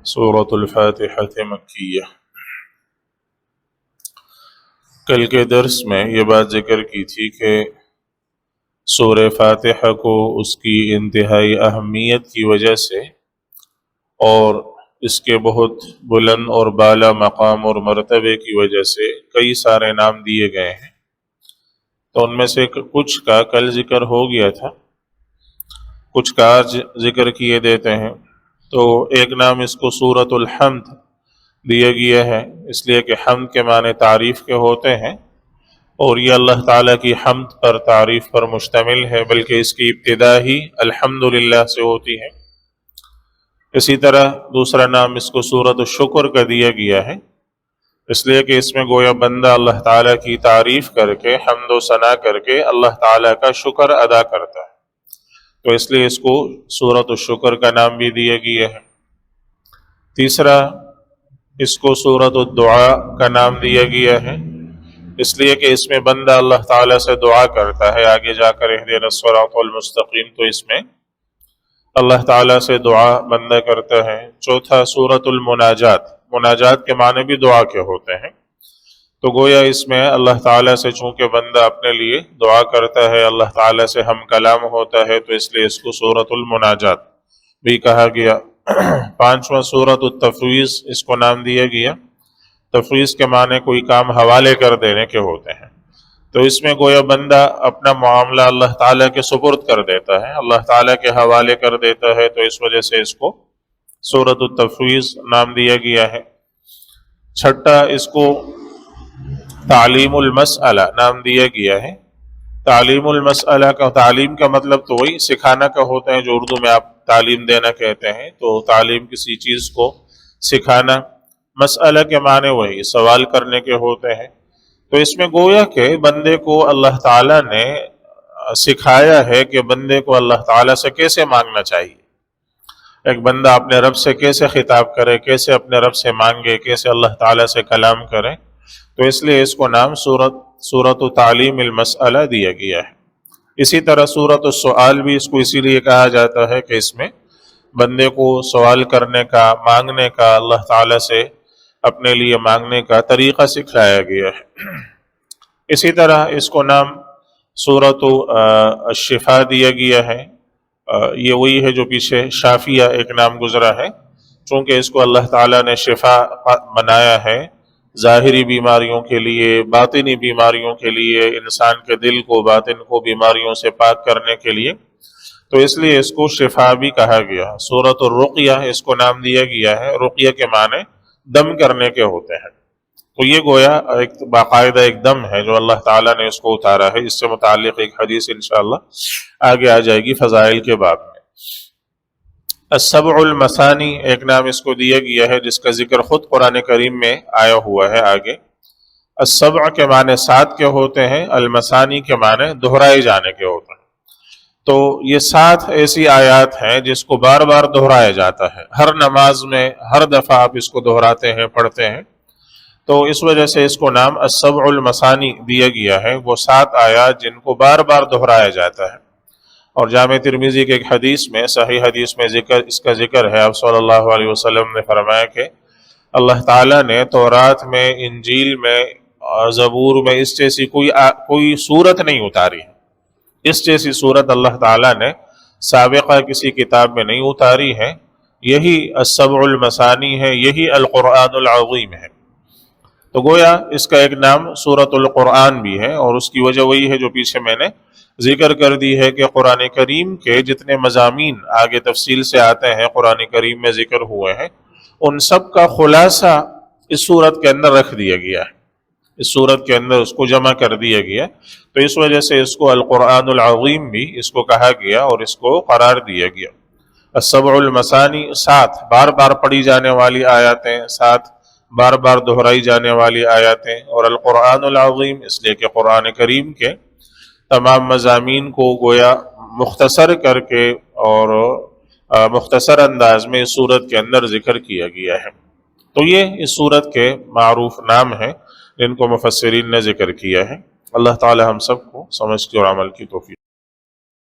سورۃ الفاتحہ مکیہ۔ کل کے درس میں یہ بات ذکر کی تھی کہ سورہ فاتحہ کو اس کی انتہائی اہمیت کی وجہ سے اور اس کے بہت بلند اور بالا مقام اور مرتبے کی وجہ سے کئی سارے نام دیے گئے ہیں، تو ان میں سے کچھ کا کل ذکر ہو گیا تھا، کچھ کا ذکر کیے دیتے ہیں۔ تو ایک نام اس کو سورۃ الحمد دیا گیا ہے، اس لیے کہ حمد کے معنی تعریف کے ہوتے ہیں، اور یہ اللہ تعالیٰ کی حمد پر، تعریف پر مشتمل ہے، بلکہ اس کی ابتدا ہی الحمدللہ سے ہوتی ہے۔ اسی طرح دوسرا نام اس کو سورۃ الشکر کا دیا گیا ہے، اس لیے کہ اس میں گویا بندہ اللہ تعالیٰ کی تعریف کر کے، حمد و ثنا کر کے اللہ تعالیٰ کا شکر ادا کرتا ہے، تو اس لیے اس کو سورۃ الشکر کا نام بھی دیا گیا ہے۔ تیسرا اس کو سورۃ الدعاء کا نام دیا گیا ہے، اس لیے کہ اس میں بندہ اللہ تعالیٰ سے دعا کرتا ہے، آگے جا کر اہدنا الصراط المستقیم، تو اس میں اللہ تعالیٰ سے دعا بندہ کرتا ہے۔ چوتھا سورۃ المناجات، مناجات کے معنی بھی دعا کے ہوتے ہیں، تو گویا اس میں اللہ تعالیٰ سے چونکہ بندہ اپنے لیے دعا کرتا ہے، اللہ تعالیٰ سے ہم کلام ہوتا ہے، تو اس لیے اس کو سورۃ المناجات بھی کہا گیا۔ پانچواں سورۃ التفویض اس کو نام دیا گیا۔ تفویض کے معنی کوئی کام حوالے کر دینے کے ہوتے ہیں، تو اس میں گویا بندہ اپنا معاملہ اللہ تعالیٰ کے سپرد کر دیتا ہے، اللہ تعالیٰ کے حوالے کر دیتا ہے، تو اس وجہ سے اس کو سورۃ التفویض نام دیا گیا ہے۔ چھٹا اس کو تعلیم المسئلہ نام دیا گیا ہے۔ تعلیم المسئلہ کا، تعلیم کا مطلب تو وہی سکھانا کا ہوتا ہے، جو اردو میں آپ تعلیم دینا کہتے ہیں، تو تعلیم کسی چیز کو سکھانا، مسئلہ کے معنی وہی سوال کرنے کے ہوتے ہیں، تو اس میں گویا کہ بندے کو اللہ تعالیٰ نے سکھایا ہے کہ بندے کو اللہ تعالیٰ سے کیسے مانگنا چاہیے، ایک بندہ اپنے رب سے کیسے خطاب کرے، کیسے اپنے رب سے مانگے، کیسے اللہ تعالیٰ سے کلام کرے، تو اس لیے اس کو نام سورۃ تعلیم المسئلہ دیا گیا ہے۔ اسی طرح سورۃ السؤال بھی اس کو اسی لیے کہا جاتا ہے کہ اس میں بندے کو سوال کرنے کا، مانگنے کا، اللہ تعالیٰ سے اپنے لیے مانگنے کا طریقہ سکھلایا گیا ہے۔ اسی طرح اس کو نام سورۃ الشفا دیا گیا ہے۔ یہ وہی ہے جو پیچھے شافیہ ایک نام گزرا ہے، چونکہ اس کو اللہ تعالیٰ نے شفا بنایا ہے، ظاہری بیماریوں کے لیے، باطنی بیماریوں کے لیے، انسان کے دل کو، باطن کو بیماریوں سے پاک کرنے کے لیے، تو اس لیے اس کو شفا بھی کہا گیا۔ سورۃ الرقیہ اس کو نام دیا گیا ہے، رقیہ کے معنی دم کرنے کے ہوتے ہیں، تو یہ گویا ایک باقاعدہ ایک دم ہے جو اللہ تعالیٰ نے اس کو اتارا ہے۔ اس سے متعلق ایک حدیث انشاءاللہ آگے آ جائے گی فضائل کے باب میں۔ السبع المثانی ایک نام اس کو دیا گیا ہے، جس کا ذکر خود قرآن کریم میں آیا ہوا ہے آگے۔ السبع کے معنی 7 کے ہوتے ہیں، المثانی کے معنی دہرائے جانے کے ہوتے ہیں، تو یہ 7 ایسی آیات ہیں جس کو بار بار دہرایا جاتا ہے، ہر نماز میں ہر دفعہ آپ اس کو دہراتے ہیں، پڑھتے ہیں، تو اس وجہ سے اس کو نام السبع المثانی دیا گیا ہے، وہ 7 آیات جن کو بار بار دہرایا جاتا ہے۔ اور جامع ترمذی کے ایک حدیث میں، صحیح حدیث میں اس کا ذکر ہے، آپ صلی اللہ علیہ وسلم نے فرمایا کہ اللہ تعالیٰ نے تورات میں، انجیل میں، زبور میں اس جیسی کوئی صورت نہیں اتاری ہے، اس جیسی صورت اللہ تعالیٰ نے سابقہ کسی کتاب میں نہیں اتاری ہے، یہی السبع المثانی ہے، یہی القرآن العظیم ہے، تو گویا اس کا ایک نام سورۃ القرآن بھی ہے، اور اس کی وجہ وہی ہے جو پیچھے میں نے ذکر کر دی ہے کہ قرآن کریم کے جتنے مضامین آگے تفصیل سے آتے ہیں، قرآن کریم میں ذکر ہوئے ہیں، ان سب کا خلاصہ اس سورت کے اندر رکھ دیا گیا ہے، اس سورت کے اندر اس کو جمع کر دیا گیا، تو اس وجہ سے اس کو القرآن العظیم بھی اس کو کہا گیا اور اس کو قرار دیا گیا۔ السبع المثانی 7 بار بار پڑھی جانے والی آیاتیں، 7 بار بار دہرائی جانے والی آیاتیں، اور القرآن العظیم اس لیے کہ قرآن کریم کے تمام مضامین کو گویا مختصر کر کے اور مختصر انداز میں اس سورت کے اندر ذکر کیا گیا ہے، تو یہ اس سورت کے معروف نام ہیں جن کو مفسرین نے ذکر کیا ہے۔ اللہ تعالی ہم سب کو سمجھ کے اور عمل کی توفیق